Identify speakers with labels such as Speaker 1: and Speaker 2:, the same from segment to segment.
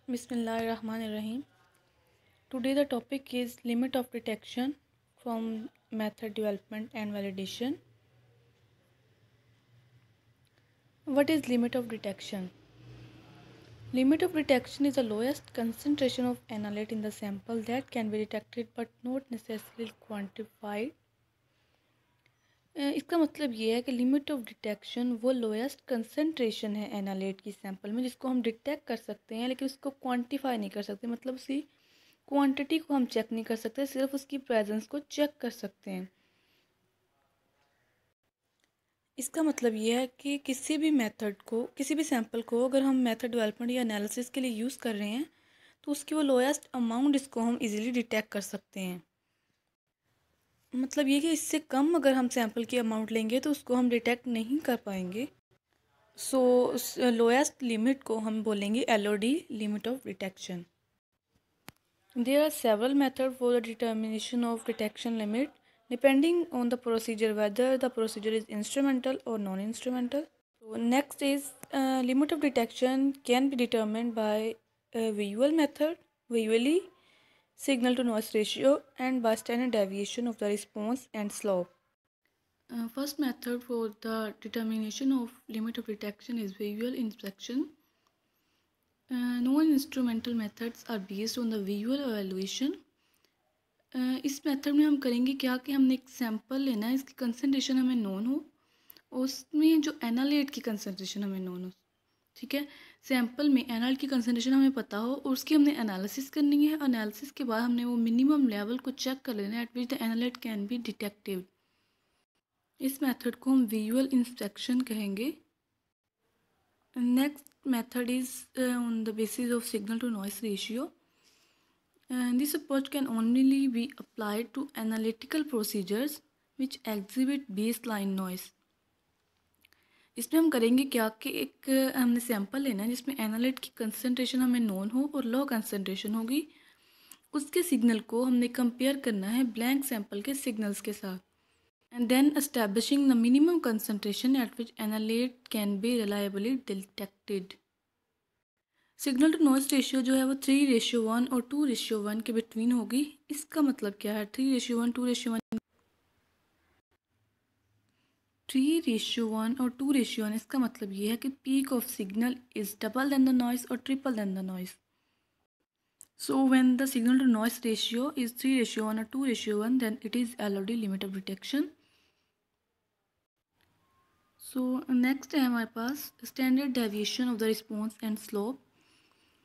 Speaker 1: Bismillahirrahmanirrahim. Today the topic is limit of detection from method development and validation. What is limit of detection? Limit of detection is the lowest concentration of analyte in the sample that can be detected but not necessarily quantified. इसका मतलब ये है कि limit of detection वो lowest concentration है analyte की sample में जिसको हम डिटेक्ट कर सकते हैं, लेकिन उसको क्वांटिफाई नहीं कर सकते। मतलब उसकी क्वांटिटी को हम चेक नहीं कर सकते, सिर्फ उसकी प्रेजेंस को चेक कर सकते हैं। इसका मतलब ये है कि किसी भी मेथड को, किसी भी सैंपल को अगर हम मेथड डेवलपमेंट या एनालिसिस के लिए यूज़ कर रहे हैं तो उसकी वो लोएस्ट अमाउंट इसको हम इजीली डिटेक्ट कर सकते हैं। मतलब ये कि इससे कम अगर हम सैंपल की अमाउंट लेंगे तो उसको हम डिटेक्ट नहीं कर पाएंगे। सो लोएस्ट लिमिट को हम बोलेंगे LOD, limit of detection. There are several method for the determination of detection limit depending on the procedure, whether the procedure is instrumental or non-instrumental. So next is limit of detection can be determined by visual method, visually, signal to noise ratio, and by standard deviation of the response and slope. First method for the determination of limit of detection is visual inspection. Non-instrumental methods are based on the visual evaluation. इस method में हम करेंगे क्या कि हमने एक sample लेना है, इसकी कंसंट्रेशन हमें नोन हो, उसमें जो एनालाइट की कंसंट्रेशन हमें नोन हो। ठीक है, सैंपल में एनालाइट की कंसंट्रेशन हमें पता हो और उसकी हमने एनालिसिस करनी है। एनालिसिस के बाद हमने वो मिनिमम लेवल को चेक कर लेना है at which the analyte can be detected. इस मेथड को हम विजुअल इंस्पेक्शन कहेंगे। Next method is on the basis of signal to noise ratio. This approach can only be applied to analytical procedures which exhibit baseline noise. इसमें हम करेंगे क्या कि एक हमने सैंपल लेना है जिसमें एनालाइट की कंसंट्रेशन हमें नोन हो और लो कंसंट्रेशन होगी। उसके सिग्नल को हमने कंपेयर करना है ब्लैंक सैंपल के सिग्नल्स के साथ, and then establishing the minimum concentration at which analyte can be reliably detected. Signal to noise ratio जो है वो 3:1 और 2:1 के बिटवीन होगी। इसका मतलब क्या है 3:1, 2:1? 3:1 और 2:1 इसका मतलब ये है कि peak of signal is double than the noise और triple than the noise. So when the signal to noise ratio is 3:1 और 2:1 then it is LOD, limit of detection. So next है हमारे पास standard deviation of the response and slope.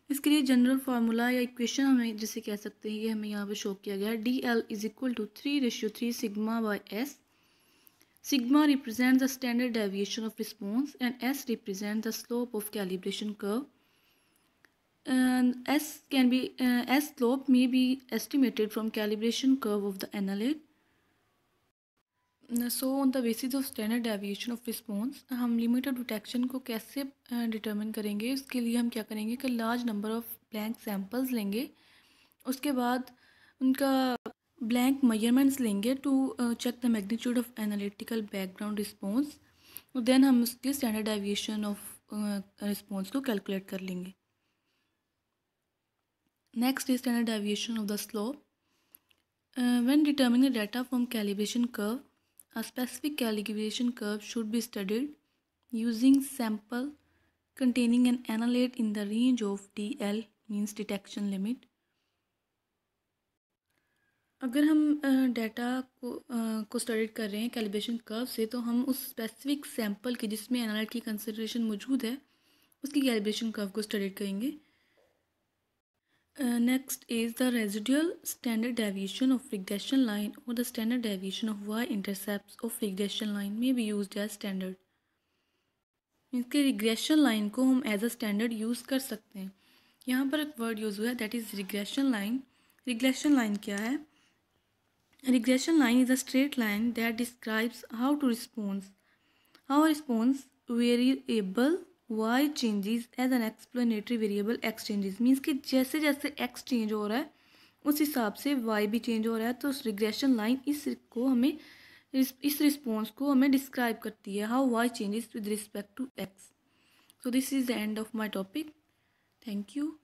Speaker 1: इसके लिए general formula या equation हमें जिसे कह सकते हैं ये हमें यहाँ पे शो किया गया है। DL is equal to 3:3 sigma by S. Sigma represents the standard deviation of response and S represents the slope of calibration curve. And S slope may be estimated from calibration curve of the analyte. So on the basis of standard deviation of response हम limit of detection को कैसे determine करेंगे। उसके लिए हम क्या करेंगे कि large number of blank samples लेंगे, उसके बाद उनका ब्लैंक मेजरमेंट्स लेंगे to check the magnitude of analytical background response, और देन हम उसके स्टैंडर्ड डेविएशन ऑफ रिस्पॉन्स को कैलकुलेट कर लेंगे। Next is standard deviation of the slope. When determining the data from calibration curve, a specific calibration curve should be studied using sample containing an analyte in the range of DL, means detection limit. अगर हम data को study कर रहे हैं calibration curve से, तो हम उस स्पेसिफिक सैंपल की जिसमें एनालाइट की कंसंट्रेशन मौजूद है उसकी कैलिब्रेशन कर्व को स्टडी करेंगे। Next is the residual standard deviation of regression line or the standard deviation of y-intercepts of regression line may be used as standard. इसके regression line को हम as a standard use कर सकते हैं। यहाँ पर एक word use हुआ है that is regression line. Regression line क्या है? Regression line is a straight line that describes how a response variable y changes as an explanatory variable x changes. Means कि जैसे जैसे x चेंज हो रहा है उस हिसाब से y भी चेंज हो रहा है। तो रिग्रेशन लाइन इस रिस्पॉन्स को हमें डिस्क्राइब करती है, how y changes with respect to x. So this is the end of my topic. Thank you.